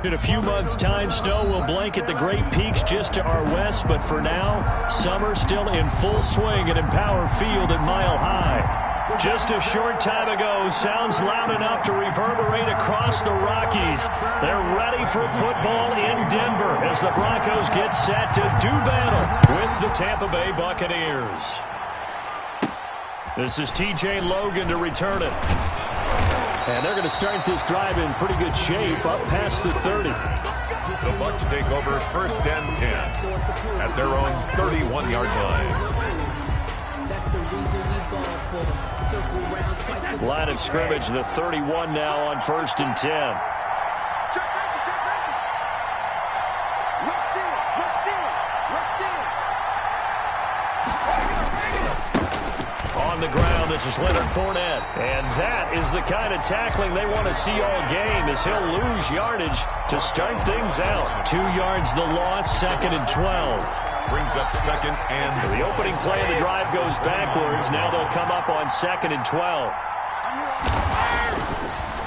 In a few months' time, snow will blanket the Great Peaks just to our west, but for now, summer still in full swing at Empower Field at Mile High. Just a short time ago, sounds loud enough to reverberate across the Rockies. They're ready for football in Denver as the Broncos get set to do battle with the Tampa Bay Buccaneers. This is TJ Logan to return it. And they're going to start this drive in pretty good shape up past the 30. The Bucs take over 1st and 10 at their own 31-yard line. Line of scrimmage, the 31 now on 1st and 10. On the ground, this is Leonard Fournette. And that is the kind of tackling they want to see all game, as he'll lose yardage to start things out. 2 yards the loss, 2nd and 12. Brings up 2nd and the opening play of the drive goes backwards. Now they'll come up on 2nd and 12.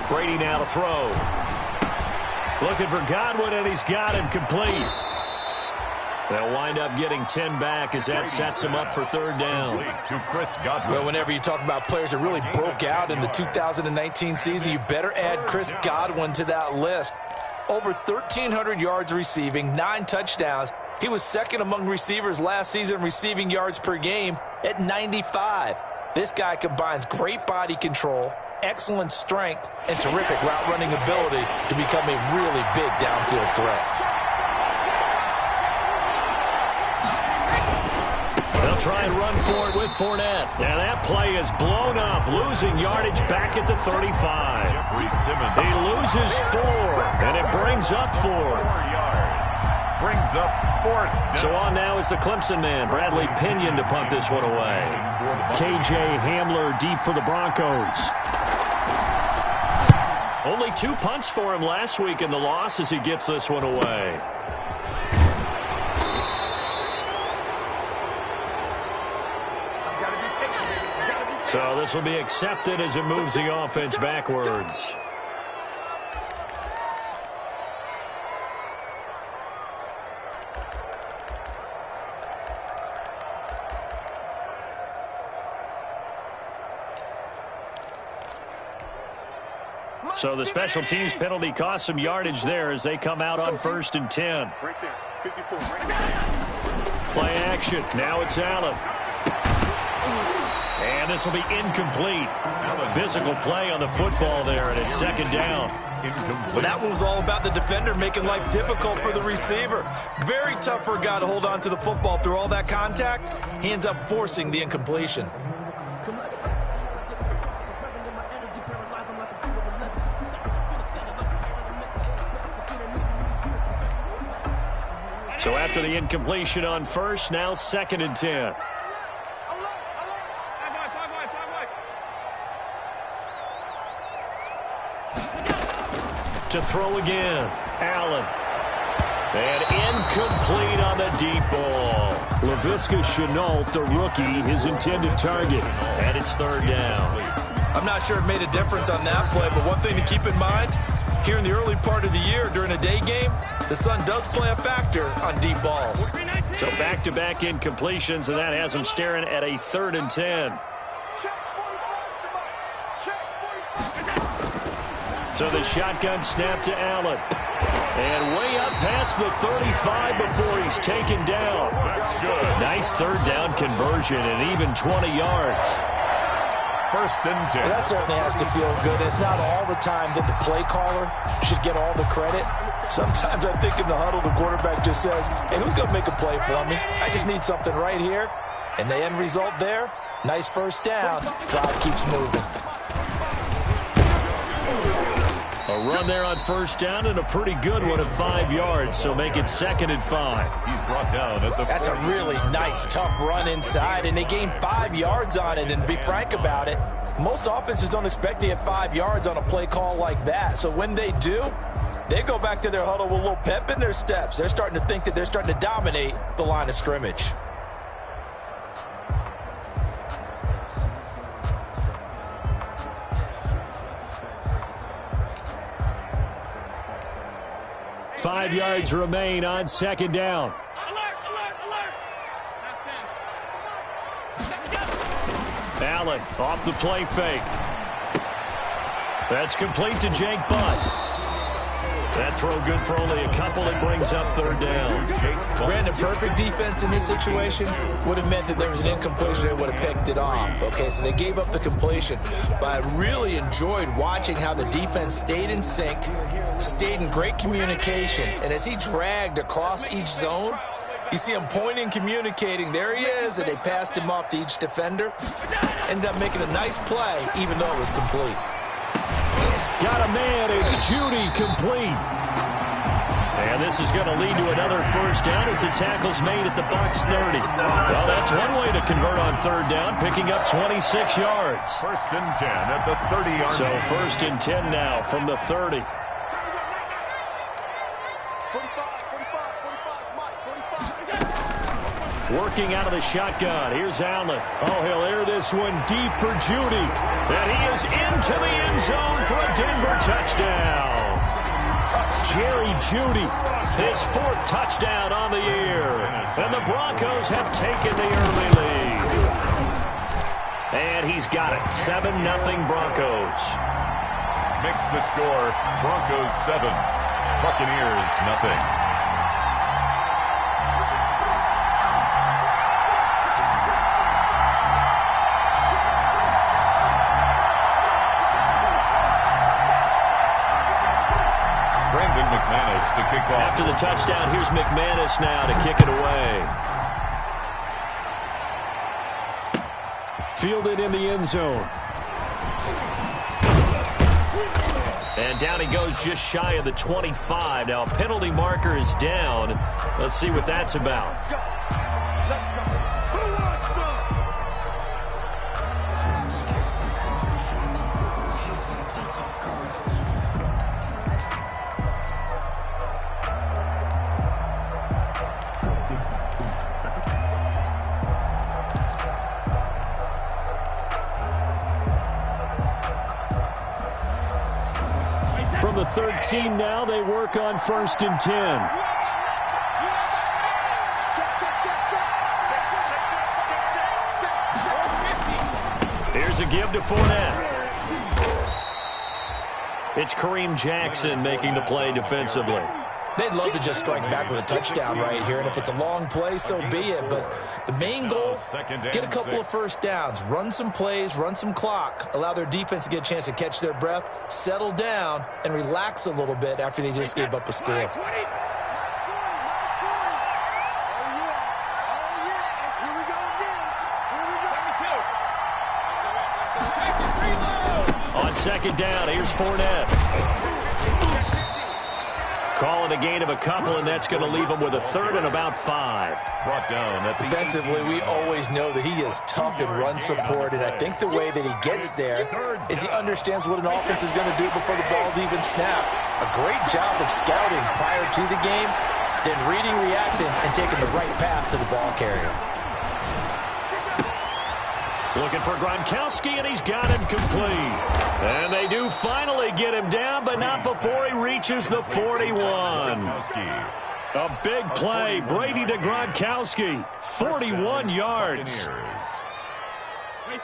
Brady now to throw. Looking for Godwin, and he's got him complete. They'll wind up getting 10 back as that sets him up for 3rd down. To Chris Godwin. Well, whenever you talk about players that really broke out in the 2019 season, you better add Chris Godwin to that list. Over 1,300 yards receiving, 9 touchdowns. He was 2nd among receivers last season receiving yards per game at 95. This guy combines great body control, excellent strength, and terrific route running ability to become a really big downfield threat. They'll try and run for it with Fournette. And that play is blown up, losing yardage back at the 35. He loses 4, and it brings up 4. Brings up 4th. So on now is the Clemson man, Bradley Pinion, to punt this one away. KJ Hamler deep for the Broncos. Only 2 punts for him last week in the loss as he gets this one away. So this will be accepted as it moves the offense backwards. So the special teams penalty cost some yardage there as they come out on 1st and 10. Right there, 54. Play action. Now it's Allen. And this will be incomplete. Physical play on the football there, and it's 2nd down. Well, that one was all about the defender making life difficult for the receiver. Very tough for a guy to hold on to the football through all that contact. He ends up forcing the incompletion. So after the incompletion on 1st, now 2nd and 10. To throw again, Allen. And incomplete on the deep ball. Laviska Shenault, the rookie, his intended target. And it's 3rd down. I'm not sure it made a difference on that play, but one thing to keep in mind, here in the early part of the year during a day game, the sun does play a factor on deep balls. So back-to-back incompletions, and that has them staring at a 3rd and 10. So the shotgun snap to Allen. And way up past the 35 before he's taken down. That's good. Nice 3rd down conversion and even 20 yards. 1st and 10. Well, that certainly has to feel good. It's not all the time that the play caller should get all the credit. Sometimes I think in the huddle, the quarterback just says, hey, who's going to make a play for me? I just need something right here. And the end result there, nice 1st down. Drive keeps moving. A run there on 1st down and a pretty good one at 5 yards, so make it 2nd and 5. He's brought down at the That's a really nice, tough run inside, and they gained 5 yards on it. And to be frank about it, most offenses don't expect to get 5 yards on a play call like that. So when they do, they go back to their huddle with a little pep in their steps. They're starting to think that they're starting to dominate the line of scrimmage. 5 yards remain on second down. Allen off the play fake. That's complete to Jake Butt. That throw good for only a couple. It brings up third down. Brandon, perfect defense in this situation would have meant that there was an incompletion. They would have picked it off. Okay, so they gave up the completion. But I really enjoyed watching how the defense stayed in sync, stayed in great communication. And as he dragged across each zone, you see him pointing, communicating. There he is, and they passed him off to each defender. Ended up making a nice play, even though it was complete. Got a man. It's Judy, complete. And this is going to lead to another first down as the tackle's made at the Bucs 30. Well, that's one way to convert on third down, picking up 26 yards. First and 10 at the 30-yard So line. first and 10 now from the 30. Working out of the shotgun. Here's Allen. Oh, he'll air this one deep for Judy. And he is into the end zone for a Denver touchdown. Jerry Judy, his 4th touchdown on the year. And the Broncos have taken the early lead. And he's got it. 7-0 Broncos. Makes the score Broncos 7, Buccaneers nothing. To kick off. After the touchdown, here's McManus now to kick it away. Fielded in the end zone. And down he goes just shy of the 25. Now a penalty marker is down. Let's see what that's about. From the 13 now, they work on first and 10. Here's a give to Fournette. It's Kareem Jackson making the play defensively. They'd love to just strike back with a touchdown right here, and if it's a long play, so be it. But the main goal, get a couple of first downs, run some plays, run some clock, allow their defense to get a chance to catch their breath, settle down, and relax a little bit after they just gave up a score. On second down, here's Fournette. Calling a gain of a couple, and that's going to leave him with a third and about 5. Brought down at the Defensively, we always know that he is tough in run support, and I think the way that he gets there is he understands what an offense is going to do before the ball's even snapped. A great job of scouting prior to the game, then reading, reacting, and taking the right path to the ball carrier. Looking for Gronkowski, and he's got him complete. And they do finally get him down, but not before he reaches the 41. A big play. Brady to Gronkowski. 41 yards.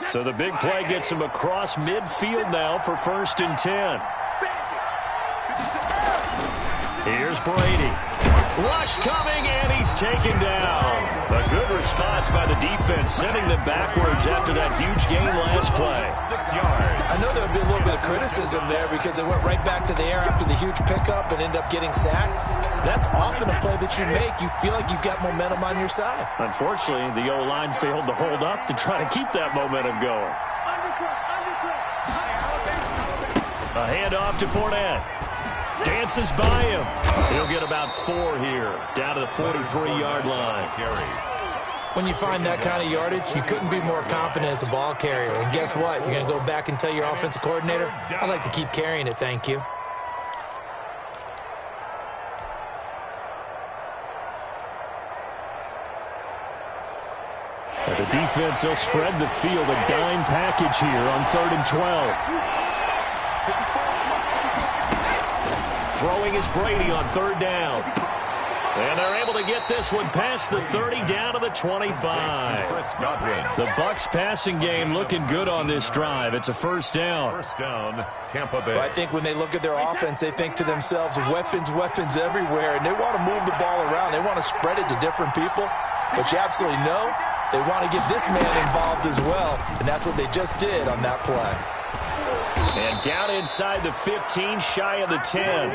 So the big play gets him across midfield now for first and 10. Here's Brady. Rush coming, and he's taken down. A good response by the defense, sending them backwards after that huge gain last play. 6 yards. I know there would be a little bit of criticism there because they went right back to the air after the huge pickup and ended up getting sacked. That's often a play that you make. You feel like you've got momentum on your side. Unfortunately, the O-line failed to hold up to try to keep that momentum going. A handoff to Fournette. Dances by him. He'll get about 4 here, down to the 43-yard line. When you find that kind of yardage, you couldn't be more confident as a ball carrier. And guess what? You're going to go back and tell your offensive coordinator, I'd like to keep carrying it, thank you. The defense, they'll spread the field, a dime package here on 3rd and 12. Throwing is Brady on third down. And they're able to get this one past the 30 down to the 25. The Bucs passing game looking good on this drive. It's a first down. First down, Tampa Bay. Well, I think when they look at their offense, they think to themselves, weapons, weapons everywhere, and they want to move the ball around. They want to spread it to different people. But you absolutely know they want to get this man involved as well, and that's what they just did on that play. And down inside the 15, shy of the 10.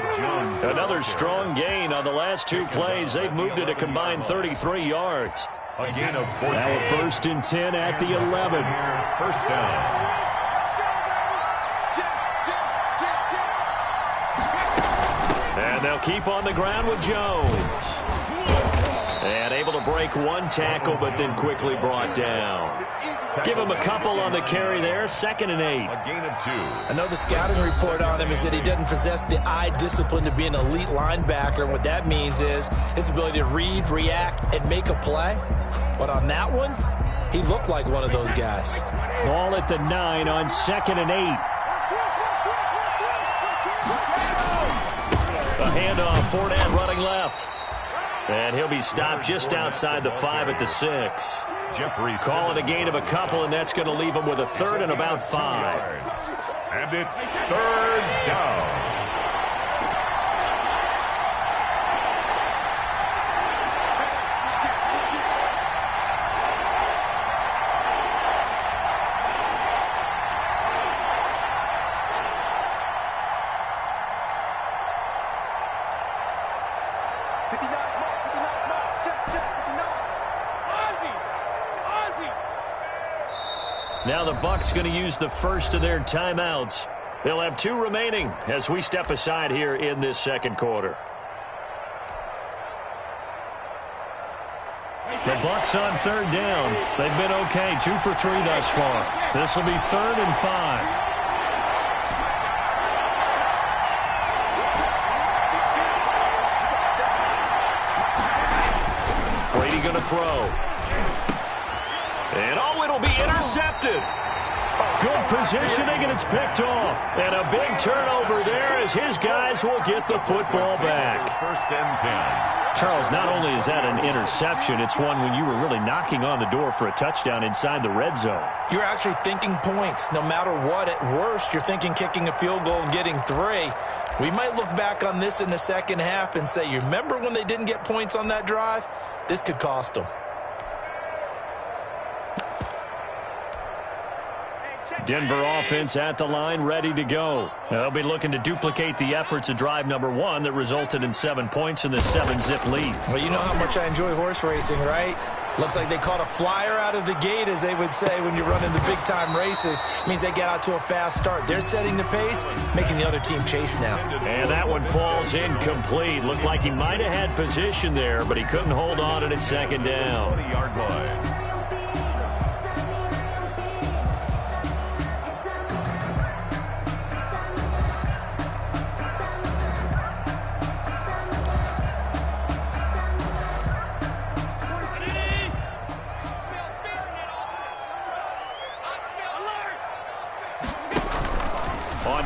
Another strong gain on the last two plays. They've moved it a combined 33 yards. A gain of 14. Now a 1st and 10 at the 11. First down. And they'll keep on the ground with Jones. And able to break one tackle, but then quickly brought down. Give him a couple on the carry there. 2nd and 8. A gain of 2. I know the scouting report on him is that he doesn't possess the eye discipline to be an elite linebacker. And what that means is his ability to read, react, and make a play. But on that one, he looked like one of those guys. Ball at the 9 on 2nd and 8. A handoff, Fournette running left. And he'll be stopped just outside the 5 at the 6. Call it a gain of a couple, and that's going to leave him with a 3rd and about 5. And it's 3rd down. Now the Bucs going to use the first of their timeouts. They'll have 2 remaining as we step aside here in this 2nd quarter. The Bucs on 3rd down. They've been okay, 2 for 3 thus far. This will be 3rd and 5. Brady going to throw. And it'll be intercepted. Good positioning, and it's picked off. And a big turnover there as his guys will get the football back. 1st and 10. Charles, not only is that an interception, it's one when you were really knocking on the door for a touchdown inside the red zone. You're actually thinking points. No matter what, at worst, you're thinking kicking a field goal and getting 3. We might look back on this in the second half and say, you remember when they didn't get points on that drive? This could cost them. Denver offense at the line, ready to go. They'll be looking to duplicate the efforts of drive number 1 that resulted in 7 points in the 7-zip lead. Well, you know how much I enjoy horse racing, right? Looks like they caught a flyer out of the gate, as they would say when you're running the big-time races. It means they get out to a fast start. They're setting the pace, making the other team chase now. And that one falls incomplete. Looked like he might have had position there, but he couldn't hold on at 2nd down. 20-yard line.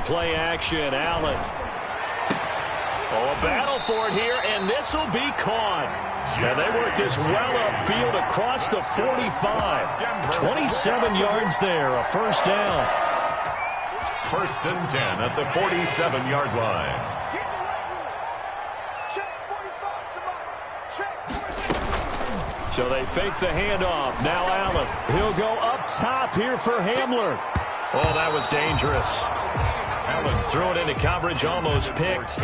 Play action, Allen. Oh, a battle for it here, and this will be caught. And they work this well upfield across the 45. 27 yards there, a 1st down. 1st and 10 at the 47-yard line. So they fake the handoff. Now Allen. He'll go up top here for Hamler. Oh, that was dangerous. Allen threw it into coverage, almost picked,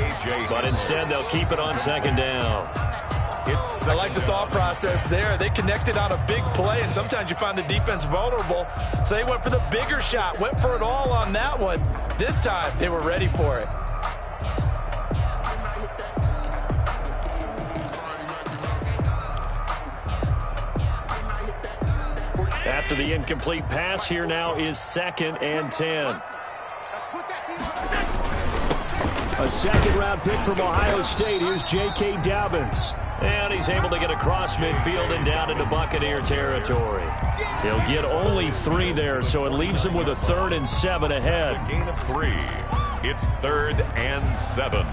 but instead they'll keep it on 2nd down. I like the thought process there. They connected on a big play, and sometimes you find the defense vulnerable, so they went for the bigger shot, went for it all on that one. This time, they were ready for it. After the incomplete pass, here now is 2nd and 10. A 2nd-round pick from Ohio State. Here's J.K. Dobbins. And he's able to get across midfield and down into Buccaneer territory. He'll get only 3 there, so it leaves him with a 3rd and 7 ahead. A gain of 3. It's 3rd and 7.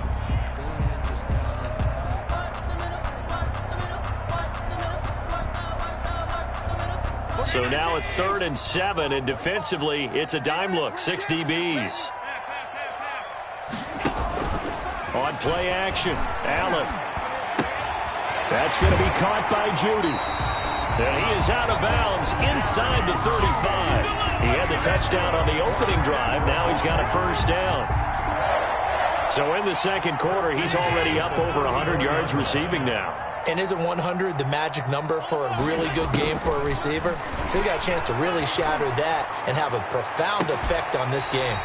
So now at 3rd and 7, and defensively, it's a dime look, 6 DBs. On play action, Allen. That's going to be caught by Judy. And he is out of bounds inside the 35. He had the touchdown on the opening drive. Now he's got a first down. So in the second quarter, he's already up over 100 yards receiving now. And isn't 100 the magic number for a really good game for a receiver? So he got a chance to really shatter that and have a profound effect on this game.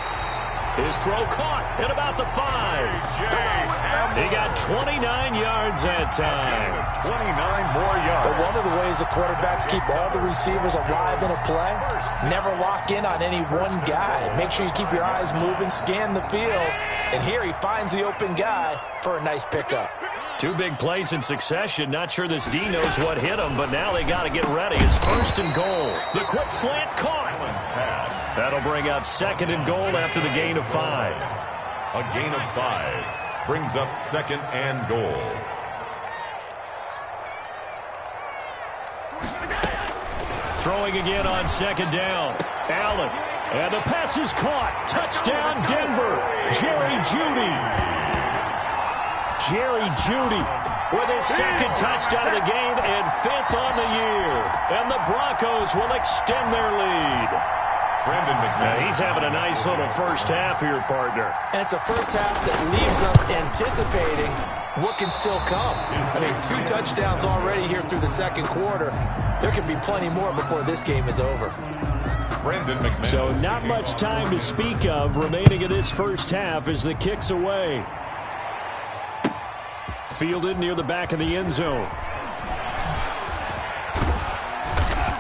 His throw caught at about the 5. He got 29 yards that time. 29 more yards. But one of the ways the quarterbacks keep all the receivers alive in a play, never lock in on any one guy. Make sure you keep your eyes moving, scan the field, and here he finds the open guy for a nice pickup. 2 big plays in succession. Not sure this D knows what hit him, but now they got to get ready. It's 1st and goal. The quick slant caught. That'll bring up 2nd and goal after the gain of 5. A gain of 5 brings up 2nd and goal. Throwing again on 2nd down. Allen. And the pass is caught. Touchdown, Denver. Jerry Jeudy. Jerry Jeudy with his 2nd touchdown of the game and 5th on the year. And the Broncos will extend their lead. Now he's having a nice little first half here, partner. And it's a first half that leaves us anticipating what can still come. I mean, 2 touchdowns already here through the second quarter. There could be plenty more before this game is over. So not much time to speak of remaining in this first half as the kick's away. Fielded near the back of the end zone.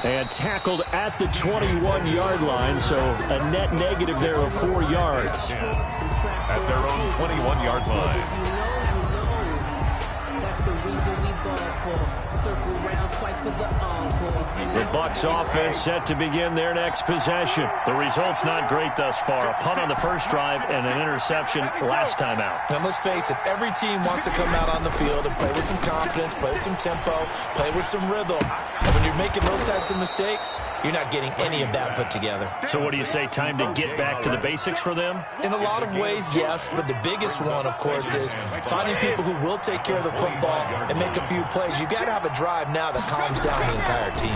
And tackled at the 21-yard line, so a net negative there of 4 yards. At their own 21-yard line. That's the reason we ball for. Circle round twice for the encore. The Bucs offense set to begin their next possession. The result's not great thus far. A punt on the first drive and an interception last time out. And let's face it, every team wants to come out on the field and play with some confidence, play with some tempo, play with some rhythm. And when you're making those types of mistakes, you're not getting any of that put together. So what do you say, time to get back to the basics for them? In a lot of ways, yes, but the biggest one, of course, is finding people who will take care of the football and make a few plays. You've got to have a drive now that calms down the entire team.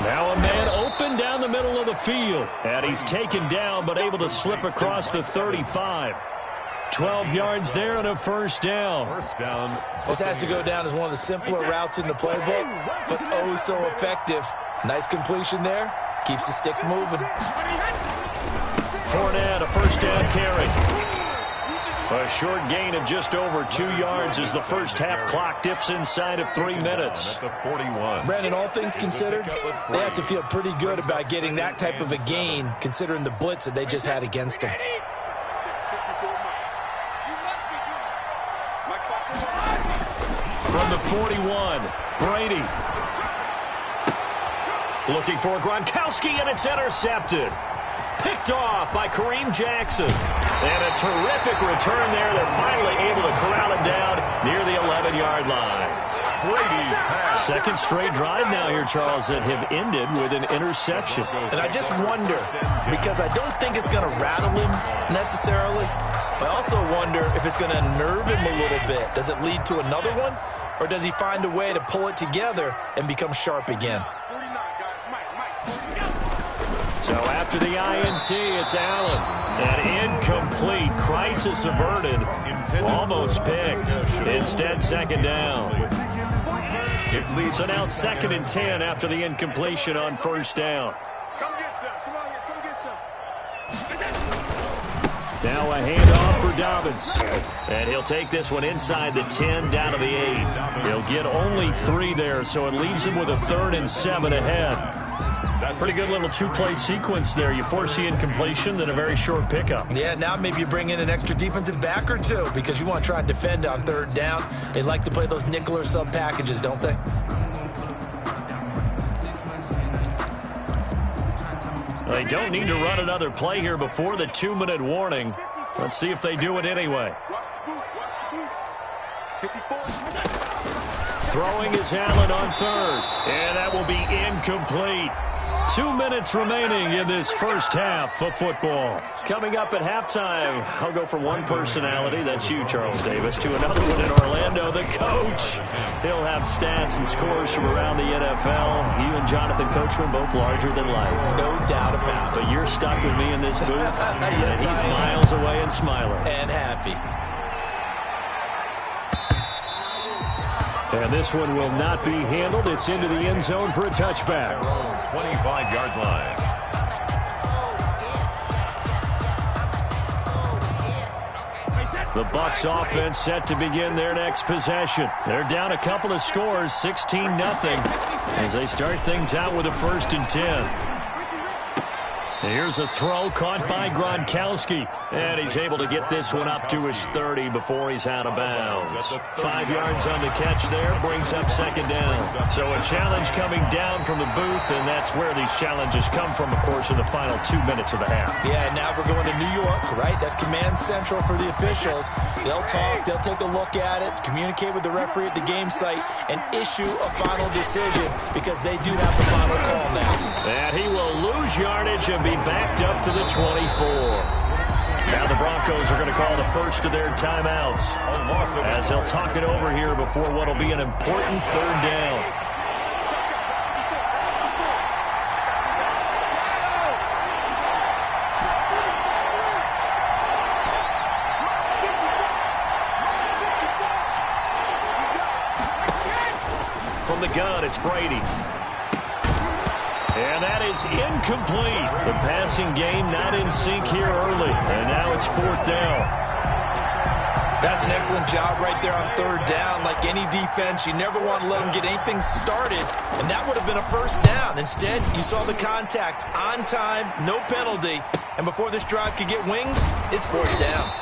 Now a man open down the middle of the field. And he's taken down but able to slip across the 35. 12 yards there and a first down. This has to go down as one of the simpler routes in the playbook, but oh so effective. Nice completion there. Keeps the sticks moving. Fournette, a first down carry. A short gain of just over 2 yards as the first half clock dips inside of 3 minutes. Brandon, all things considered, they have to feel pretty good about getting that type of a gain, considering the blitz that they just had against them. From the 41, Brady. Looking for Gronkowski, and it's intercepted. Picked off by Kareem Jackson. And a terrific return there. They're finally able to corral him down near the 11-yard line. Brady's pass. Second straight drive now here, Charles, that have ended with an interception. And I just wonder, because I don't think it's going to rattle him necessarily, but I also wonder if it's going to nerve him a little bit. Does it lead to another one, or does he find a way to pull it together and become sharp again? So after the INT, it's Allen. And incomplete. Crisis averted. Almost picked. Instead, second down. So now 2nd and 10 after the incompletion on first down. Now a handoff for Dobbins. And he'll take this one inside the 10 down to the 8. He'll get only 3 there, so it leaves him with a 3rd and 7 ahead. Pretty good little 2-play sequence there. You force the incompletion, then a very short pickup. Yeah, now maybe you bring in an extra defensive back or two because you want to try and defend on 3rd down. They like to play those nickel or sub packages, don't they? They don't need to run another play here before the 2-minute warning. Let's see if they do it anyway. Throwing is Allen on third. And that will be incomplete. 2 minutes remaining in this first half of football. Coming up at halftime, I'll go from one personality, that's you, Charles Davis, to another one in Orlando, the coach. He'll have stats and scores from around the NFL. You and Jonathan Coachman, both larger than life. No doubt about it. But you're stuck with me in this booth, yes, and he's miles away and smiling. And happy. And this one will not be handled. It's into the end zone for a touchback. 25-yard line. The Bucs offense set to begin their next possession. They're down a couple of scores, 16-0, as they start things out with a 1st and 10. Here's a throw caught by Gronkowski. And he's able to get this one up to his 30 before he's out of bounds. 5 yards on the catch there, brings up 2nd down. So a challenge coming down from the booth, and that's where these challenges come from, of course, in the final 2 minutes of the half. Yeah, now we're going to New York, right? That's command central for the officials. They'll talk, they'll take a look at it, communicate with the referee at the game site, and issue a final decision because they do have the final call now. And he will lose yardage and be backed up to the 24. Now the Broncos are going to call the first of their timeouts as they'll talk it over here before what will be an important 3rd down. From the gun, it's Brady. And that is incomplete. The passing game not in sync here early. And now it's 4th down. That's an excellent job right there on 3rd down. Like any defense, you never want to let them get anything started. And that would have been a 1st down. Instead, you saw the contact on time, no penalty. And before this drive could get wings, it's 4th down.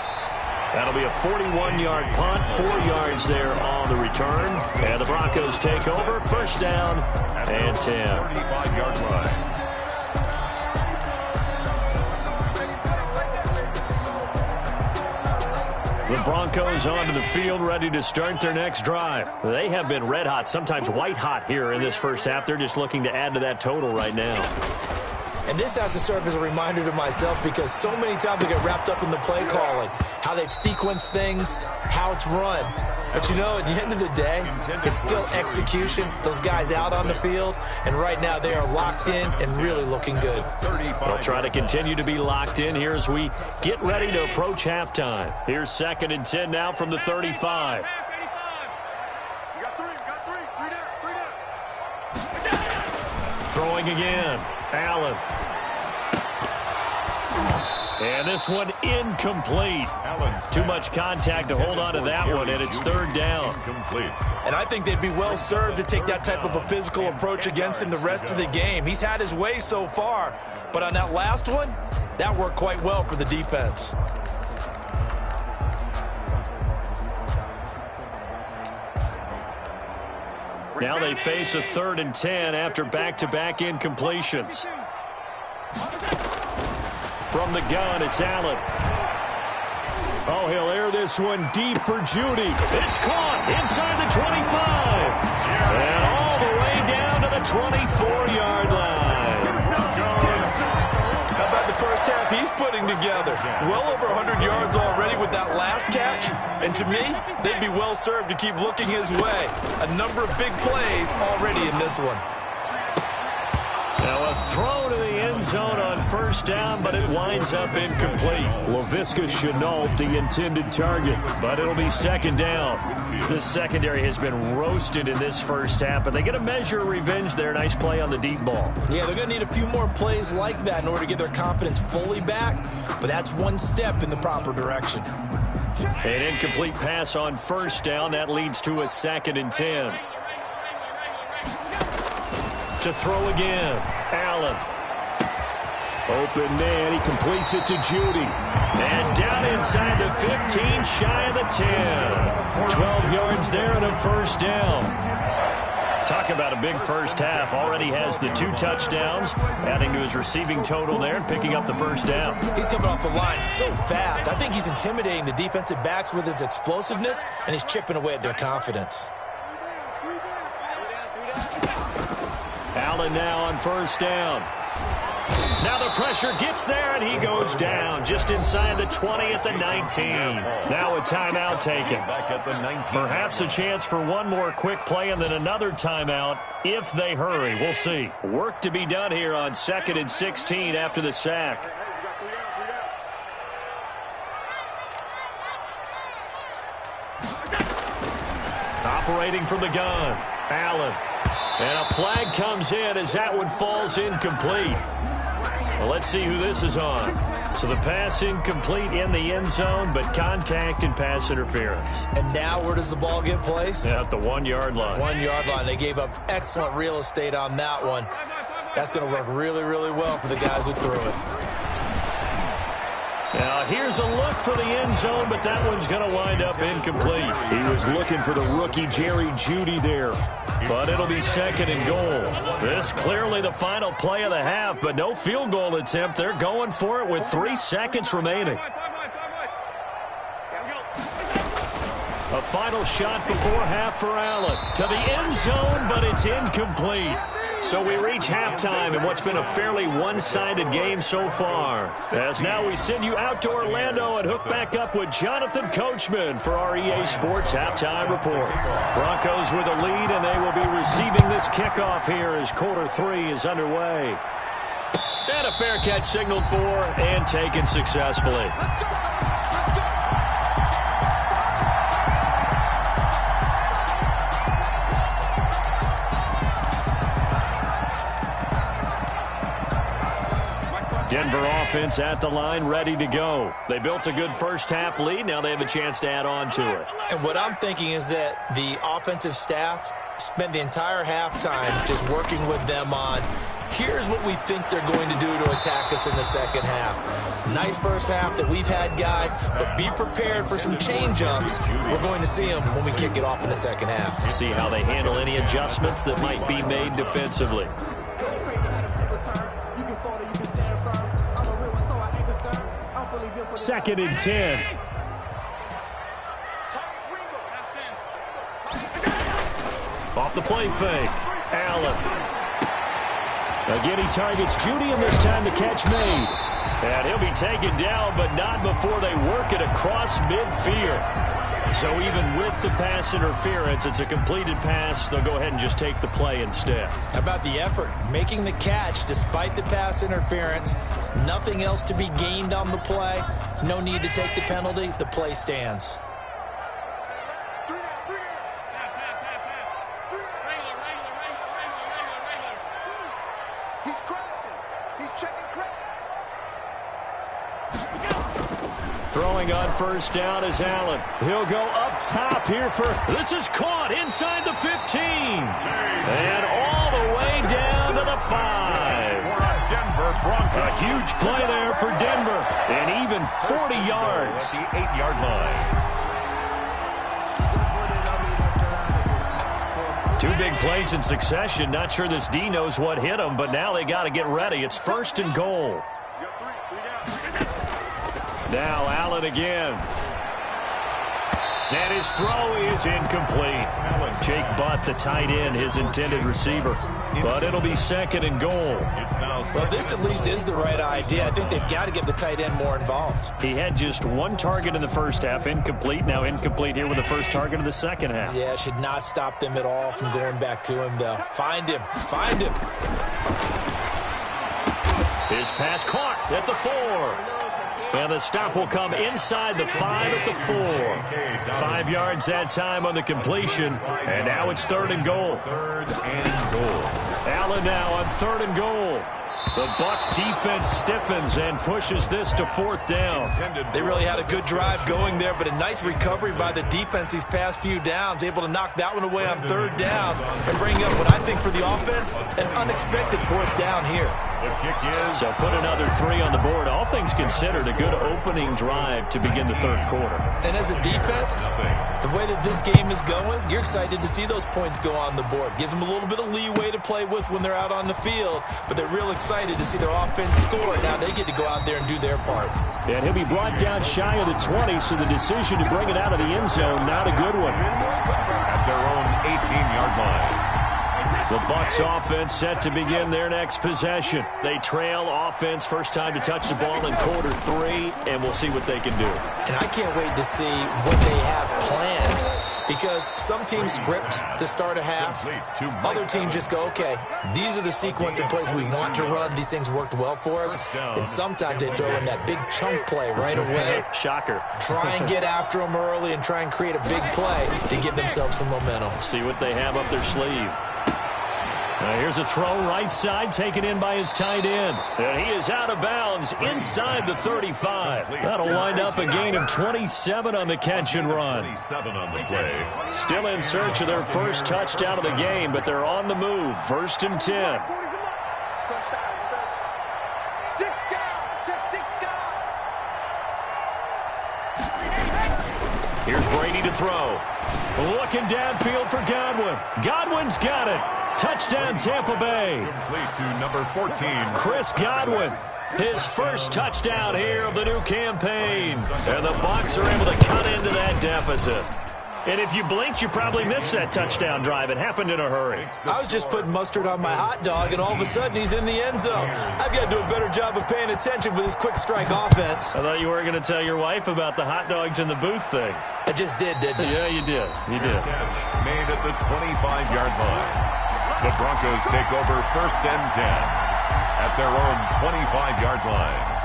That'll be a 41-yard punt, 4 yards there on the return. And the Broncos take over, 1st down and 10. 35-yard line. The Broncos onto the field, ready to start their next drive. They have been red hot, sometimes white hot here in this first half. They're just looking to add to that total right now. And this has to serve as a reminder to myself because so many times I get wrapped up in the play calling, how they've sequenced things, how it's run. But, you know, at the end of the day, it's still execution. Those guys out on the field, and right now they are locked in and really looking good. They'll try to continue to be locked in here as we get ready to approach halftime. Here's 2nd and 10 now from the 35. Throwing again. Allen. And this one incomplete. Too much contact to hold on to that one, and it's 3rd down. And I think they'd be well served to take that type of a physical approach against him the rest of the game. He's had his way so far, but on that last one, that worked quite well for the defense. Now they face a 3rd and 10 after back-to-back incompletions. From the gun, it's Allen. Oh, he'll air this one deep for Judy. It's caught inside the 25. And all the way down to the 24-yard line. How about the first half he's putting together? Well over 100 yards already with that last catch. And to me, they'd be well served to keep looking his way. A number of big plays already in this one. Now a throw to the end zone on 1st down, but it winds up incomplete. Laviska Shenault, the intended target, but it'll be 2nd down. This secondary has been roasted in this first half, but they get a measure of revenge there. Nice play on the deep ball. Yeah, they're going to need a few more plays like that in order to get their confidence fully back, but that's one step in the proper direction. An incomplete pass on 1st down. That leads to a 2nd and 10. To throw again, Allen. Open man, he completes it to Judy. And down inside the 15, shy of the 10. 12 yards there and a 1st down. Talk about a big first half. Already has the 2 touchdowns, adding to his receiving total there and picking up the 1st down. He's coming off the line so fast. I think he's intimidating the defensive backs with his explosiveness, and he's chipping away at their confidence. Allen now on first down. Now the pressure gets there, and he goes down just inside the 20 at the 19. Now a timeout taken. Back at the 19. Perhaps a chance for one more quick play and then another timeout if they hurry. We'll see. Work to be done here on 2nd and 16 after the sack. Operating from the gun, Allen. And a flag comes in as that one falls incomplete. Well, let's see who this is on. So the pass incomplete in the end zone, but contact and pass interference. And now where does the ball get placed? At the 1-yard line. 1-yard line. They gave up excellent real estate on that one. That's going to work really, really well for the guys who threw it. Now here's a look for the end zone, but that one's going to wind up incomplete. He was looking for the rookie Jerry Jeudy there. But it'll be 2nd and goal. This clearly the final play of the half, but no field goal attempt. They're going for it with 3 seconds remaining. A final shot before half for Allen. To the end zone, but it's incomplete. So we reach halftime in what's been a fairly one-sided game so far. As now we send you out to Orlando and hook back up with Jonathan Coachman for our EA Sports Halftime Report. Broncos with a lead, and they will be receiving this kickoff here as quarter 3 is underway. And a fair catch signaled for and taken successfully. Denver offense at the line, ready to go. They built a good first-half lead. Now they have a chance to add on to it. And what I'm thinking is that the offensive staff spent the entire halftime just working with them on, here's what we think they're going to do to attack us in the second half. Nice first half that we've had, guys, but be prepared for some change-ups. We're going to see them when we kick it off in the second half. See how they handle any adjustments that might be made defensively. 2nd and 10. Off the play fake. Allen. Again, he targets Jeudy, and this time the catch made. And he'll be taken down, but not before they work it across midfield. So even with the pass interference, it's a completed pass. They'll go ahead and just take the play instead. How about the effort? Making the catch despite the pass interference. Nothing else to be gained on the play. No need to take the penalty. The play stands. He's crossing. He's checking crack. Throwing on first down is Allen. He'll go up top here for, this is caught inside the 15. And all the way down to the 5. Denver Broncos. A huge play there for Denver. And even 40 yards. At the 8-yard line. 2 big plays in succession. Not sure this D knows what hit him, but now they got to get ready. It's 1st and goal. Now Allen again. And his throw is incomplete. Jake Butt, the tight end, his intended receiver. But it'll be 2nd and goal. Well, this at least is the right idea. I think they've got to get the tight end more involved. He had just 1 target in the first half, incomplete. Now incomplete here with the first target of the second half. Yeah, should not stop them at all from going back to him, though. Find him. Find him. His pass caught at the 4. And the stop will come inside the 5 at the 4. 5 yards that time on the completion. And now it's 3rd and goal. 3rd and goal. Allen now on 3rd and goal. The Bucs defense stiffens and pushes this to 4th down. They really had a good drive going there, but a nice recovery by the defense these past few downs, able to knock that one away on 3rd down and bring up what I think for the offense, an unexpected 4th down here. The kick is. So put another 3 on the board. All things considered, a good opening drive to begin the 3rd quarter. And as a defense, the way that this game is going, you're excited to see those points go on the board. Gives them a little bit of leeway to play with when they're out on the field, but they're real excited to see their offense score. Now they get to go out there and do their part. And he'll be brought down shy of the 20, so the decision to bring it out of the end zone, not a good one. At their own 18-yard line. The Bucs offense set to begin their next possession. They trail offense first time to touch the ball in quarter 3, and we'll see what they can do. And I can't wait to see what they have planned, because some teams script to start a half. Other teams just go, okay, these are the sequence of plays we want to run. These things worked well for us. And sometimes they throw in that big chunk play right away. Shocker. Try and get after them early and try and create a big play to give themselves some momentum. See what they have up their sleeve. Here's a throw right side, taken in by his tight end. And he is out of bounds inside the 35. That'll wind up a gain of 27 on the catch and run. 27 on the play. Still in search of their first touchdown of the game, but they're on the move. 1st and 10. Here's Brady to throw. Looking downfield for Godwin. Godwin's got it. Touchdown, Tampa Bay. Complete to number 14. Chris Godwin. His first touchdown here of the new campaign. And the Bucs are able to cut into that deficit. And if you blinked, you probably missed that touchdown drive. It happened in a hurry. I was just putting mustard on my hot dog, and all of a sudden he's in the end zone. I've got to do a better job of paying attention for this quick strike offense. I thought you weren't going to tell your wife about the hot dogs in the booth thing. I just did, didn't I? Yeah, you did. You did. Catch made at the 25-yard line. The Broncos take over 1st and 10 at their own 25-yard line.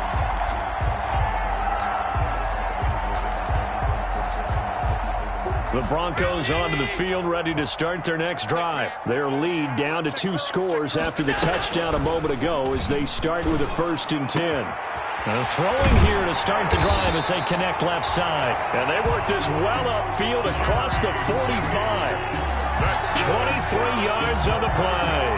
The Broncos onto the field, ready to start their next drive. Their lead down to 2 scores after the touchdown a moment ago as they start with a 1st and 10. Throwing here to start the drive as they connect left side. And they work this well upfield across the 45. That's 23 yards on the play.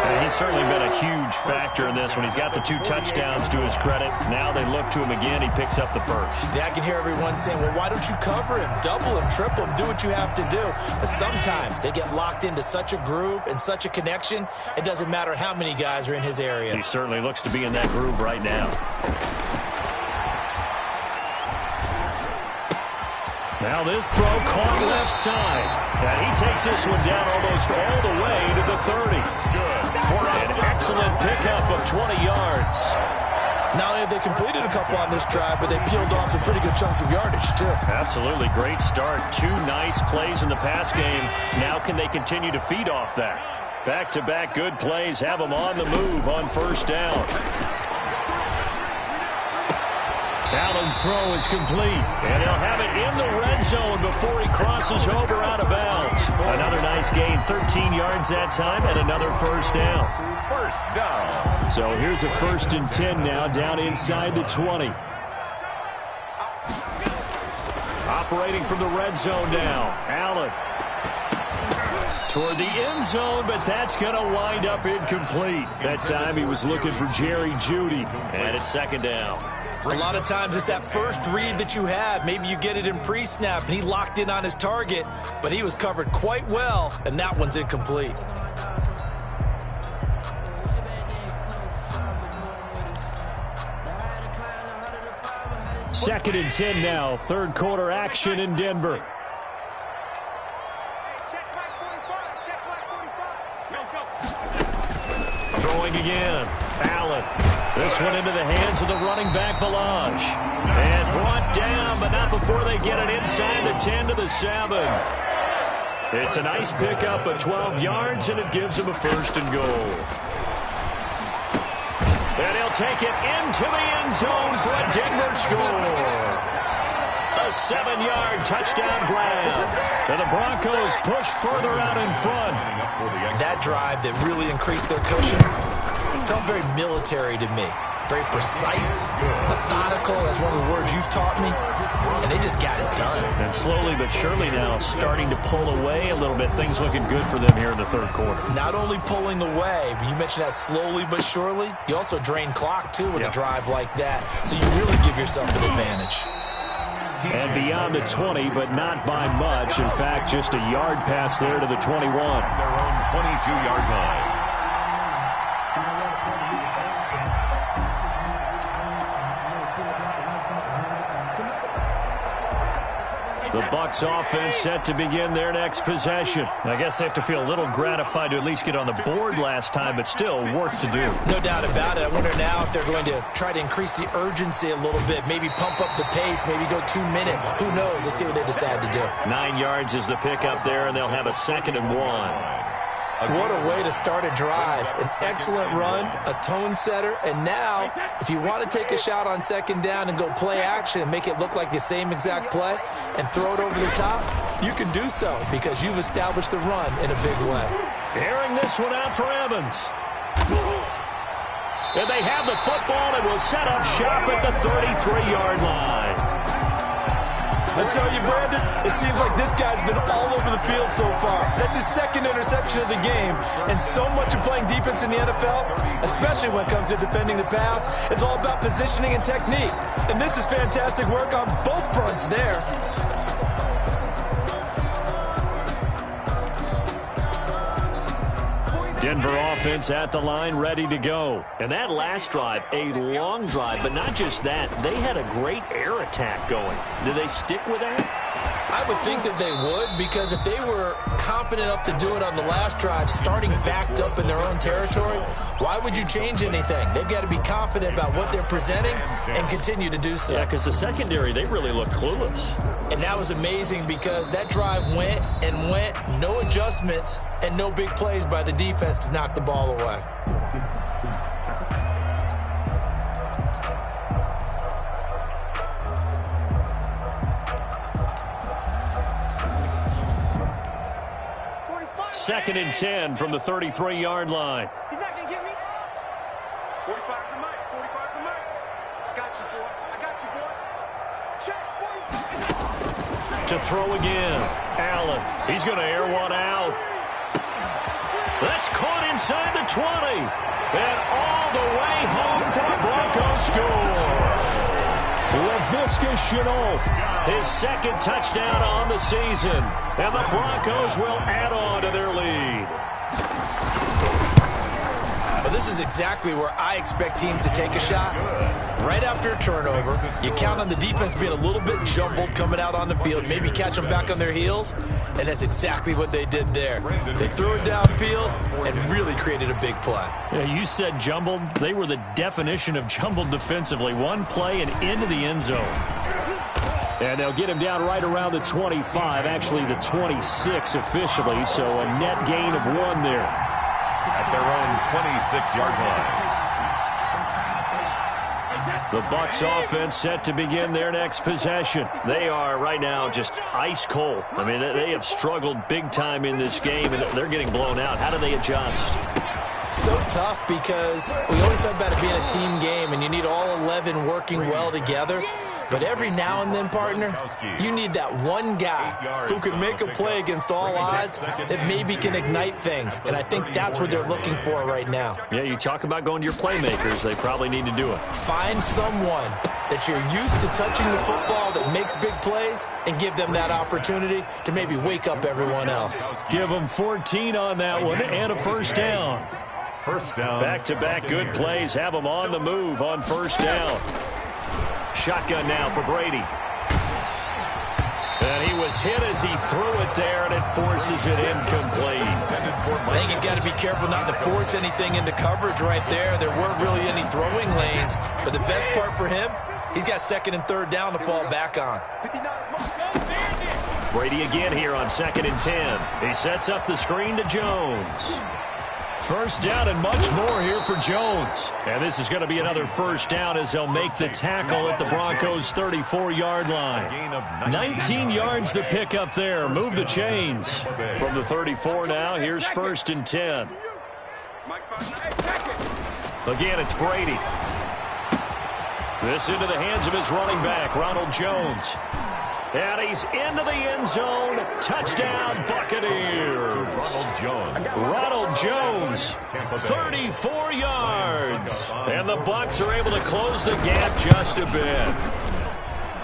And he's certainly been a huge factor in this one. He's got the 2 touchdowns to his credit. Now they look to him again. He picks up the first. Yeah, I can hear everyone saying, well, why don't you cover him, double him, triple him, do what you have to do. But sometimes they get locked into such a groove and such a connection, it doesn't matter how many guys are in his area. He certainly looks to be in that groove right now. Now this throw caught left side. And he takes this one down almost all the way to the 30. An excellent pickup of 20 yards. Not only have they completed a couple on this drive, but they peeled off some pretty good chunks of yardage, too. Absolutely. Great start. 2 nice plays in the pass game. Now can they continue to feed off that? Back-to-back good plays have them on the move on 1st down. Allen's throw is complete, and he'll have it in the red zone before he crosses over out of bounds. Another nice gain, 13 yards that time, and another 1st down. 1st down. So here's a 1st and 10 now, down inside the 20. Operating from the red zone now, Allen. Toward the end zone, but that's going to wind up incomplete. That time he was looking for Jerry Jeudy, and it's 2nd down. A lot of times it's that first read that you have. Maybe you get it in pre-snap, and he locked in on his target, but he was covered quite well, and that one's incomplete. Second and 10 now, 3rd quarter action in Denver. Throwing again, Allen. This one into the hands of the running back, Balaj. And brought down, but not before they get it inside the 10 to the 7. It's a nice pickup of 12 yards, and it gives them a 1st and goal. And he'll take it into the end zone for a Denver score. A 7-yard touchdown grab. And the Broncos push further out in front. That drive that really increased their cushion felt very military to me. Very precise, methodical. That's one of the words you've taught me. And they just got it done. And slowly but surely now starting to pull away a little bit. Things looking good for them here in the 3rd quarter. Not only pulling away, but you mentioned that slowly but surely. You also drain clock, too, with a drive like that. So you really give yourself an advantage. And beyond the 20, but not by much. In fact, just a yard pass there to the 21. Their own 22-yard line. The Bucs offense set to begin their next possession. I guess they have to feel a little gratified to at least get on the board last time, but still work to do. No doubt about it. I wonder now if they're going to try to increase the urgency a little bit, maybe pump up the pace, maybe go 2 minutes. Who knows? Let's see what they decide to do. 9 yards is the pickup there, and they'll have a 2nd and 1. What a way to start a drive. An excellent run, a tone setter, and now if you want to take a shot on 2nd down and go play action and make it look like the same exact play and throw it over the top, you can do so because you've established the run in a big way. Airing this one out for Evans. And they have the football and will set up shop at the 33-yard line. I tell you, Brandon, it seems like this guy's been all over the field so far. That's his 2nd interception of the game. And so much of playing defense in the NFL, especially when it comes to defending the pass, is all about positioning and technique. And this is fantastic work on both fronts there. Denver offense at the line, ready to go. And that last drive, a long drive, but not just that. They had a great air attack going. Do they stick with that? I would think that they would, because if they were competent enough to do it on the last drive, starting backed up in their own territory, why would you change anything? They've got to be confident about what they're presenting and continue to do so. Yeah, because the secondary, they really look clueless. And that was amazing because that drive went and went, no adjustments and no big plays by the defense to knock the ball away. Second and 10 from the 33-yard line. He's not going to get me. 45 for Mike. 45 for Mike. I got you, boy. I got you, boy. Check. 45. To throw again. Allen. He's going to air one out. That's caught inside the 20. And all the way home for the Broncos score. Laviska Shenault, his 2nd touchdown on the season. And the Broncos will add on to their lead. Well, this is exactly where I expect teams to take a shot. Right after a turnover, you count on the defense being a little bit jumbled coming out on the field, maybe catch them back on their heels, and that's exactly what they did there. They threw it downfield and really created a big play. Yeah, you said jumbled. They were the definition of jumbled defensively. One play and into the end zone. And they'll get him down right around the 25, actually the 26 officially, so a net gain of 1 there. At their own 26-yard line. The Bucs offense set to begin their next possession. They are right now just ice cold. I mean, they have struggled big time in this game, and they're getting blown out. How do they adjust? So tough because we always talk about it being a team game, and you need all 11 working well together. But every now and then, partner, you need that one guy who can make a play against all odds that maybe can ignite things. And I think that's what they're looking for right now. Yeah, you talk about going to your playmakers. They probably need to do it. Find someone that you're used to touching the football that makes big plays and give them that opportunity to maybe wake up everyone else. Give them 14 on that one and a 1st down. First down. Back-to-back good plays have them on the move on 1st down. Shotgun now for Brady. And he was hit as he threw it there, and it forces it incomplete. I think he's got to be careful not to force anything into coverage right there. There weren't really any throwing lanes. But the best part for him, he's got 2nd and 3rd down to fall back on. Brady again here on 2nd and 10. He sets up the screen to Jones. 1st down and much more here for Jones. And this is going to be another 1st down as they'll make the tackle at the Broncos' 34-yard line. 19 yards to pick up there. Move the chains. From the 34 now, here's 1st and 10. Again, it's Brady. This into the hands of his running back, Ronald Jones. And he's into the end zone. Touchdown, Buccaneers. Ronald Jones, 34 yards. And the Bucs are able to close the gap just a bit.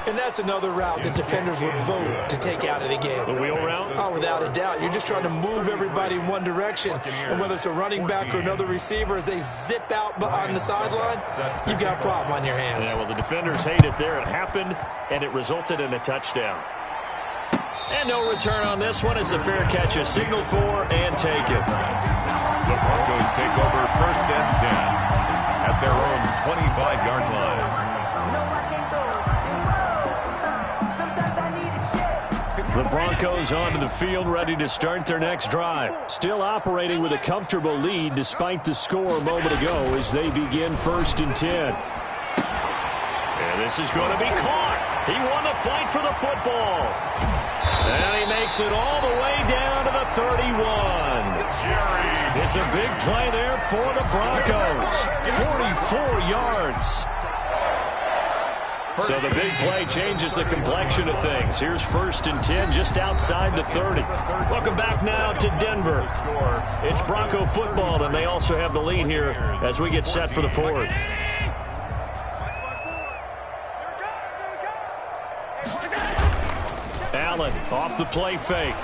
And that's another route that defenders would vote to take out of the game. The wheel route? Oh, without a doubt. You're just trying to move everybody in one direction. And whether it's a running back or another receiver, as they zip out on the sideline, you've got a problem on your hands. Yeah, well, the defenders hate it there. It happened, and it resulted in a touchdown. And no return on this one as the fair catch is signaled for and taken. The Broncos take over 1st and 10 at their own 25-yard line. The Broncos onto the field, ready to start their next drive. Still operating with a comfortable lead despite the score a moment ago as they begin 1st and 10. And this is going to be caught. He won the fight for the football. And he makes it all the way down to the 31. It's a big play there for the Broncos. 44 yards. So the big play changes the complexion of things. Here's 1st and 10 just outside the 30. Welcome back now to Denver. It's Bronco football, and they also have the lead here as we get set for the 4th. Allen off the play fake.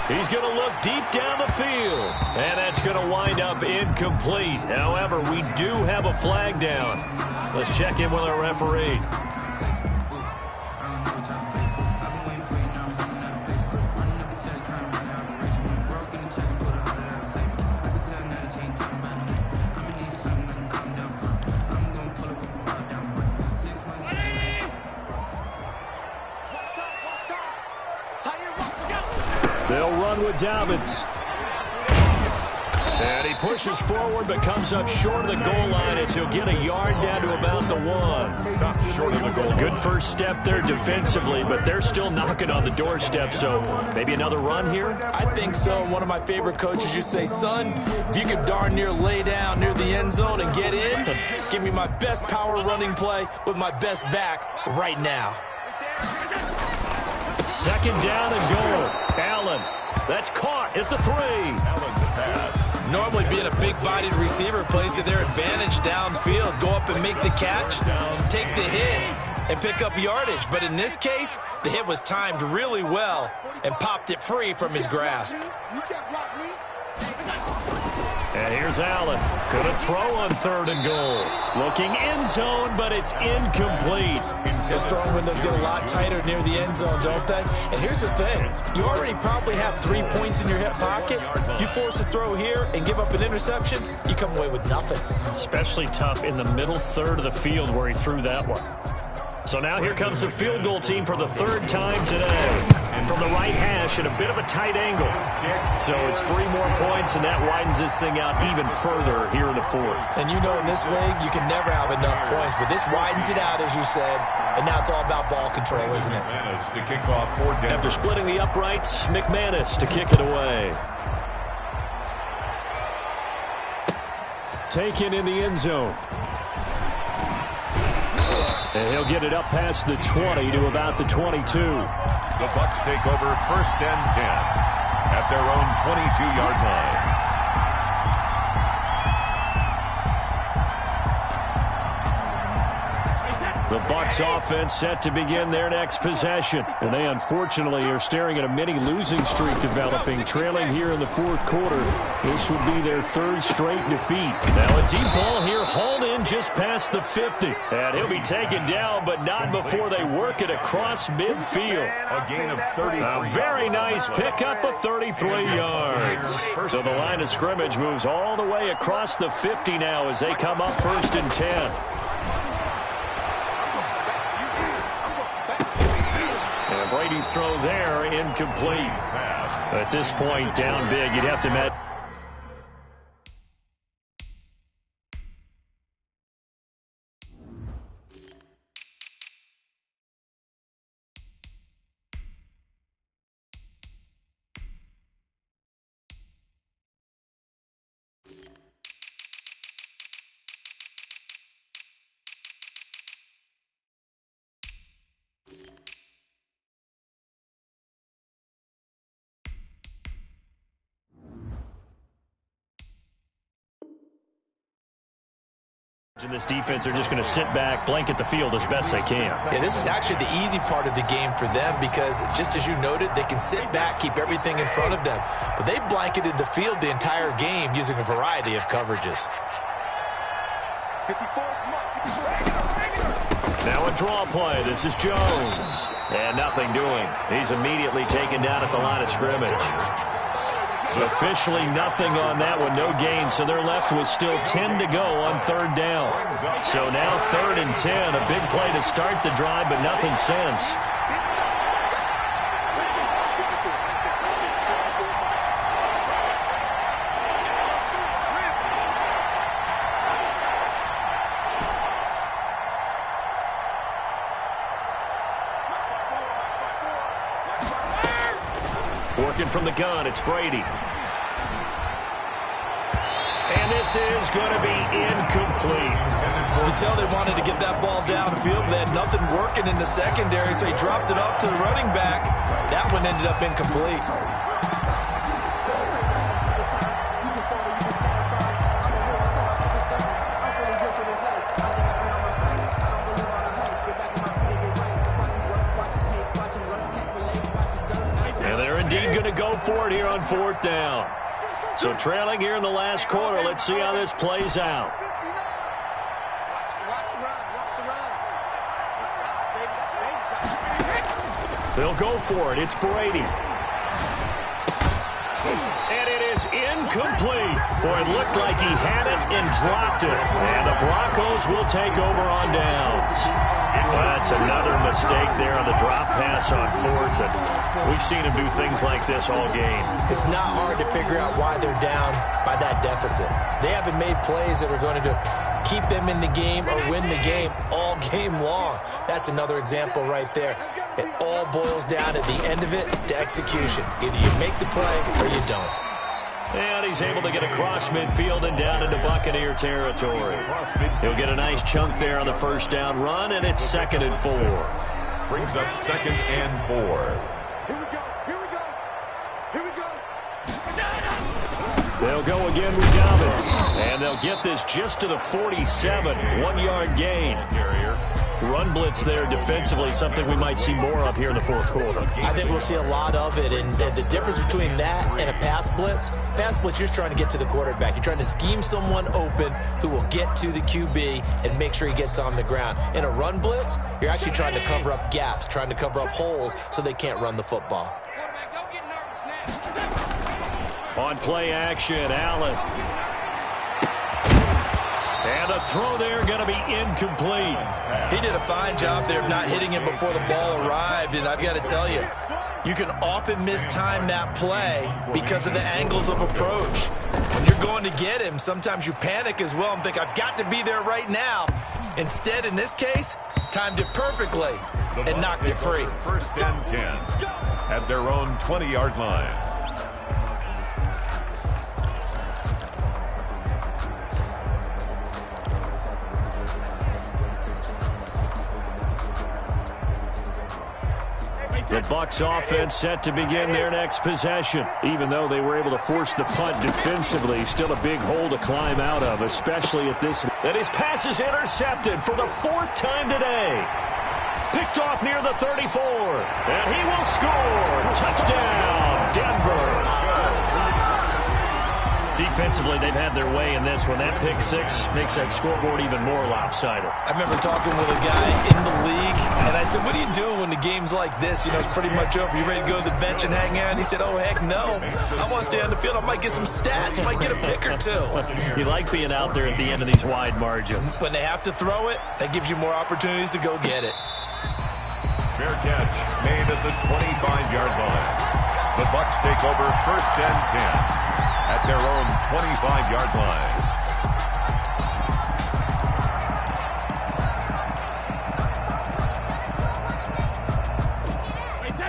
He's going to look deep down the field. And that's going to wind up incomplete. However, we do have a flag down. Let's check in with our referee. They'll run with Dobbins. And he pushes forward but comes up short of the goal line as he'll get a yard down to about the 1. Stop short of the goal. Good first step there defensively, but they're still knocking on the doorstep, so maybe another run here? I think so. One of my favorite coaches used to say, son, if you could darn near lay down near the end zone and get in, give me my best power running play with my best back right now. 2nd down and goal. Allen, that's caught at the 3. Allen's pass. Normally being a big-bodied receiver plays to their advantage downfield. Go up and make the catch, take the hit, and pick up yardage. But in this case, the hit was timed really well and popped it free from his grasp. And here's Allen. Gonna throw on 3rd and goal. Looking end zone, but it's incomplete. Those throwing windows get a lot tighter near the end zone, don't they? And here's the thing. You already probably have 3 points in your hip pocket. You force a throw here and give up an interception, you come away with nothing. Especially tough in the middle 3rd of the field where he threw that one. So now here comes the field goal team for the 3rd time today. From the right hash at a bit of a tight angle. So it's 3 more points, and that widens this thing out even further here in the 4th. And you know in this league, you can never have enough points, but this widens it out, as you said, and now it's all about ball control, isn't it? McManus to kick off for Denver. After splitting the uprights, McManus to kick it away. Taken in the end zone. And he'll get it up past the 20 to about the 22. The Bucs take over 1st and 10 at their own 22-yard line. The Bucs offense set to begin their next possession. And they unfortunately are staring at a mini losing streak developing, trailing here in the 4th quarter. This would be their 3rd straight defeat. Now a deep ball here hauled in just past the 50. And he'll be taken down, but not before they work it across midfield. A gain of 33. A very nice pickup of 33 yards. So the line of scrimmage moves all the way across the 50 now as they come up 1st and 10. Brady's throw there, incomplete. At this point, down big, you'd have to met. In this defense, they're just going to sit back, blanket the field as best they can. Yeah, this is actually the easy part of the game for them because, just as you noted, they can sit back, keep everything in front of them. But they've blanketed the field the entire game using a variety of coverages. Now a draw play. This is Jones. And nothing doing. He's immediately taken down at the line of scrimmage. Officially nothing on that one. No gain. So they're left with still 10 to go on third down. So now 3rd and 10. A big play to start the drive, but nothing since. Working from the gun, it's Brady. And this is going to be incomplete. You could tell they wanted to get that ball downfield, but they had nothing working in the secondary, so he dropped it off to the running back. That one ended up incomplete. Go for it here on 4th down. So trailing here in the last quarter. Let's see how this plays out. They'll go for it. It's Brady. And it is incomplete. Boy, it looked like he had it and dropped it. And the Broncos will take over on downs. Well, that's another mistake there on the drop pass on 4th. And we've seen him do things like this all game. It's not hard to figure out why they're down by that deficit. They haven't made plays that are going to keep them in the game or win the game all game long. That's another example right there. It all boils down at the end of it to execution. Either you make the play or you don't. And he's able to get across midfield and down into Buccaneer territory. He'll get a nice chunk there on the first down run, and it's 2nd and 4. Brings up 2nd and 4. Here we go. Here we go. Here we go. They'll go again with Dobbins. And they'll get this just to the 47. 1-yard gain. Run blitz there defensively, something we might see more of here in the 4th quarter. I think we'll see a lot of it, and the difference between that and a pass blitz, you're just trying to get to the quarterback. You're trying to scheme someone open who will get to the QB and make sure he gets on the ground. In a run blitz, you're actually trying to cover up gaps, trying to cover up holes so they can't run the football. On play action, Allen. And the throw there going to be incomplete. He did a fine job there of not hitting him before the ball arrived, and I've got to tell you, you can often mistime that play because of the angles of approach. When you're going to get him, sometimes you panic as well and think, I've got to be there right now. Instead, in this case, timed it perfectly and knocked it free. 1st and 10 at their own 20-yard line. The Bucs offense set to begin their next possession. Even though they were able to force the punt defensively, still a big hole to climb out of, especially at this. And his pass is intercepted for the 4th time today. Picked off near the 34. And he will score. Touchdown, Denver. Defensively, they've had their way in this one. That pick 6 makes that scoreboard even more lopsided. I remember talking with a guy in the league, and I said, what do you do when the game's like this? You know, it's pretty much over. You ready to go to the bench and hang out? And he said, oh, heck no. I want to stay on the field. I might get some stats. Might get a pick or two. You like being out there at the end of these wide margins. When they have to throw it, that gives you more opportunities to go get it. Fair catch made at the 25-yard line. The Bucs take over 1st and 10 at their own 25-yard line.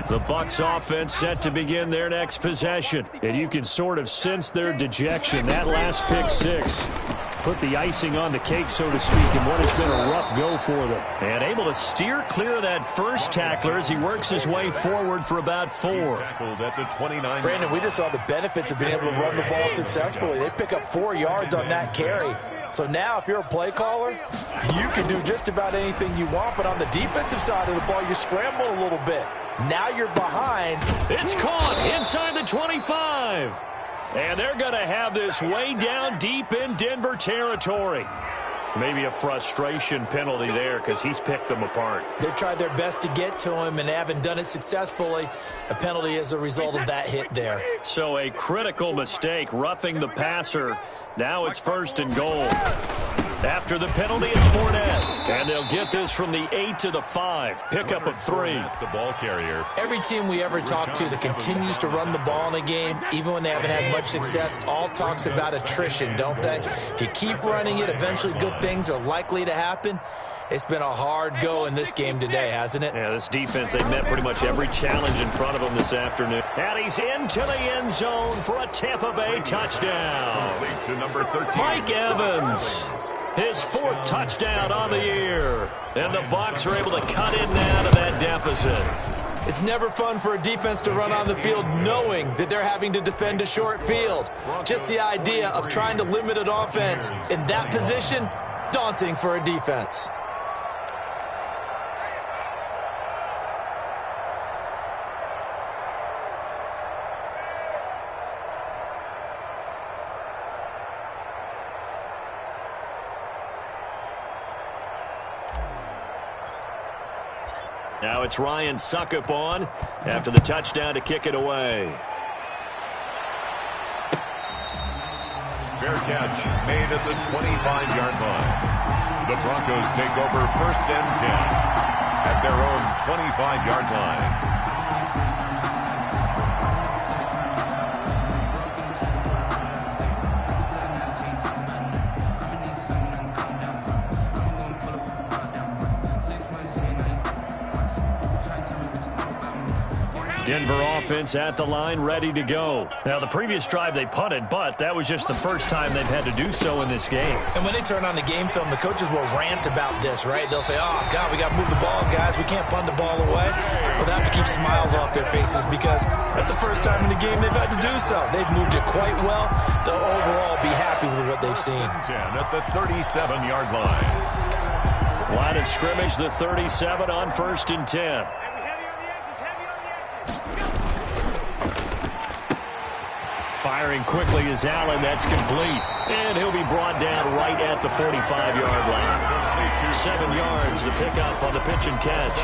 The Bucs offense set to begin their next possession. And you can sort of sense their dejection. That last pick 6 put the icing on the cake, so to speak, in what has been a rough go for them. And able to steer clear of that first tackler as he works his way forward for about 4. Tackled at the 29. Brandon, we just saw the benefits of being able to run the ball successfully. They pick up 4 yards on that carry. So now if you're a play caller, you can do just about anything you want. But on the defensive side of the ball, you scramble a little bit. Now you're behind. It's caught inside the 25. And they're going to have this way down deep in Denver territory. Maybe a frustration penalty there because he's picked them apart. They've tried their best to get to him and haven't done it successfully. A penalty as a result of that hit there. So a critical mistake, roughing the passer. Now it's 1st and goal. After the penalty, it's Fournette. And they'll get this from the 8 to the 5. Pickup of 3. The ball carrier. Every team we ever talk to that continues to run the ball in a game, even when they haven't had much success, all talks about attrition, don't they? If you keep running it, eventually good things are likely to happen. It's been a hard go in this game today, hasn't it? Yeah, this defense, they met pretty much every challenge in front of them this afternoon. And he's into the end zone for a Tampa Bay touchdown. To number 13. Mike Evans, his 4th touchdown on the year. And the Bucs are able to cut in now to that deficit. It's never fun for a defense to run on the field knowing that they're having to defend a short field. Just the idea of trying to limit an offense in that position, daunting for a defense. Now it's Ryan Suckup on after the touchdown to kick it away. Fair catch made at the 25-yard line. The Broncos take over 1st and 10 at their own 25-yard line. Denver offense at the line, ready to go. Now, the previous drive they punted, but that was just the first time they've had to do so in this game. And when they turn on the game film, the coaches will rant about this, right? They'll say, oh, God, we got to move the ball, guys. We can't punt the ball away. But they have to keep smiles off their faces because that's the first time in the game they've had to do so. They've moved it quite well. They'll overall be happy with what they've seen. 10 at the 37-yard line. Line of scrimmage, the 37 on 1st and 10. Firing quickly is Allen. That's complete. And he'll be brought down right at the 45-yard line. 7 yards, the pickup on the pitch and catch.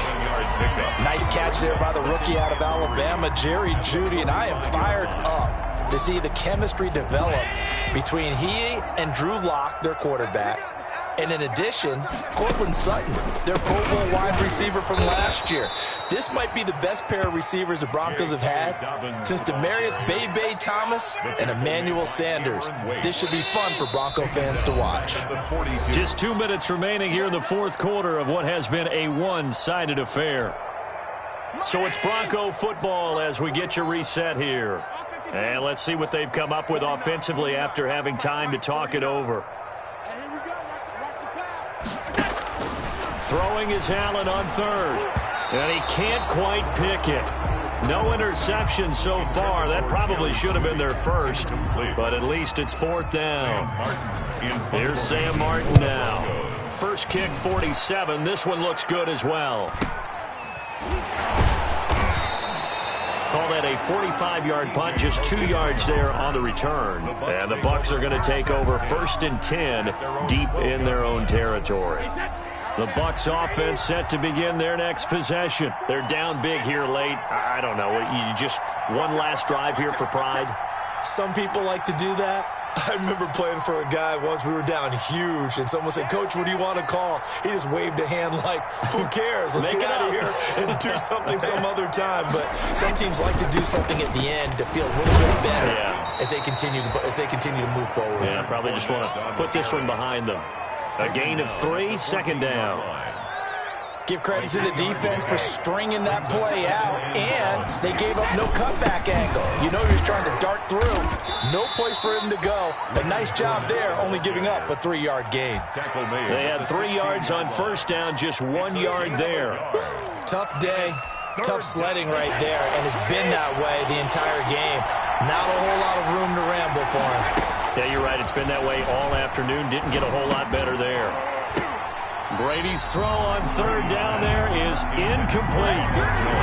Nice catch there by the rookie out of Alabama, Jerry Jeudy. And I am fired up to see the chemistry develop between he and Drew Lock, their quarterback. And in addition, Courtland Sutton, their Pro Bowl wide receiver from last year. This might be the best pair of receivers the Broncos have had since Demaryius Bebe Thomas and Emmanuel Sanders. This should be fun for Bronco fans to watch. Just 2 minutes remaining here in the 4th quarter of what has been a one-sided affair. So it's Bronco football as we get you reset here. And let's see what they've come up with offensively after having time to talk it over. Throwing is Allen on 3rd. And he can't quite pick it. No interception so far. That probably should have been their first. But at least it's 4th down. Here's Sam Martin now. First kick, 47. This one looks good as well. Call that a 45-yard punt, just 2 yards there on the return. And the Bucs are going to take over 1st and 10 deep in their own territory. The Bucs offense set to begin their next possession. They're down big here late. I don't know. You just one last drive here for pride? Some people like to do that. I remember playing for a guy once. We were down huge, and someone said, Coach, what do you want to call? He just waved a hand like, who cares? Let's get out of here and do something some other time. But some teams like to do something at the end to feel a little bit better as they continue to move forward. Yeah, probably just want to put this one behind them. A gain of 3, 2nd down. Give credit to the defense for stringing that play out, and they gave up no cutback angle. You know he was trying to dart through. No place for him to go. A nice job there, only giving up a 3-yard gain. They had 3 yards on 1st down, just 1 yard there. Tough day, tough sledding right there, and it's been that way the entire game. Not a whole lot of room to ramble for him. Yeah, you're right. It's been that way all afternoon. Didn't get a whole lot better there. Brady's throw on 3rd down there is incomplete.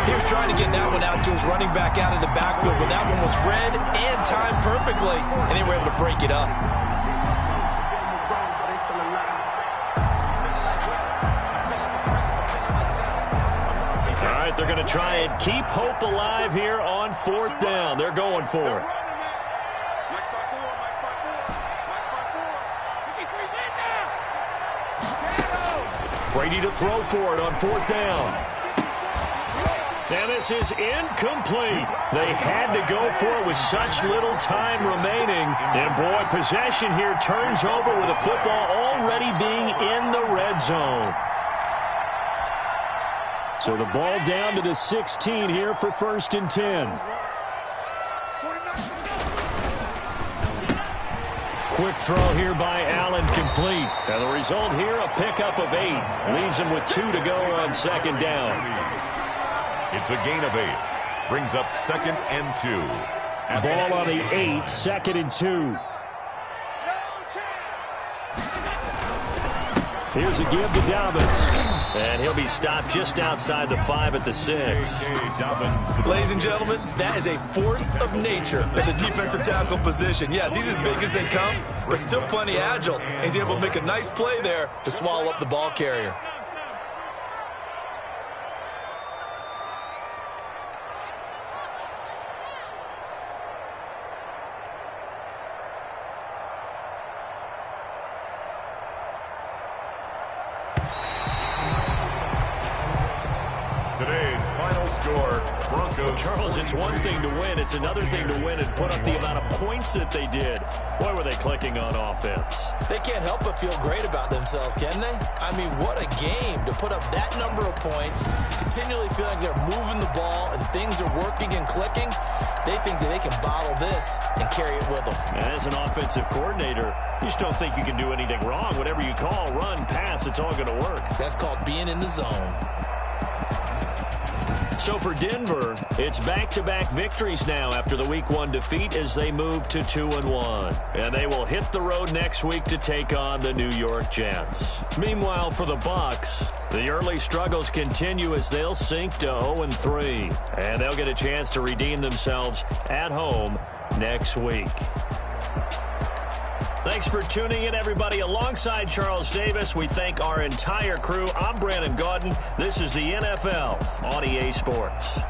He was trying to get that one out to his running back out of the backfield, but that one was read and timed perfectly, and they were able to break it up. it. They're going to try and keep hope alive here on 4th down. They're going for it. Brady to throw for it on 4th down. And this is incomplete. They had to go for it with such little time remaining. And, boy, possession here turns over with the football already being in the red zone. So the ball down to the 16 here for 1st and 10. Quick throw here by Allen, complete. And the result here, a pickup of 8. Leaves him with 2 to go on 2nd down. It's a gain of 8. Brings up 2nd and 2. Ball on the 8, 2nd and 2. Here's a give to Dobbins. And he'll be stopped just outside the 5 at the 6. Ladies and gentlemen, that is a force of nature at the defensive tackle position. Yes, he's as big as they come, but still plenty agile. He's able to make a nice play there to swallow up the ball carrier. Today's final score, Broncos. Charles, it's one thing to win. It's another thing to win and put up the amount of points that they did. Boy, were they clicking on offense. They can't help but feel great about themselves, can they? I mean, what a game to put up that number of points, continually feeling like they're moving the ball and things are working and clicking. They think that they can bottle this and carry it with them. And as an offensive coordinator, you just don't think you can do anything wrong. Whatever you call, run, pass, it's all going to work. That's called being in the zone. So for Denver, it's back-to-back victories now after the Week 1 defeat as they move to 2-1. And they will hit the road next week to take on the New York Jets. Meanwhile, for the Bucs, the early struggles continue as they'll sink to 0-3. And they'll get a chance to redeem themselves at home next week. Thanks for tuning in, everybody. Alongside Charles Davis, we thank our entire crew. I'm Brandon Gaudin. This is the NFL on EA Sports.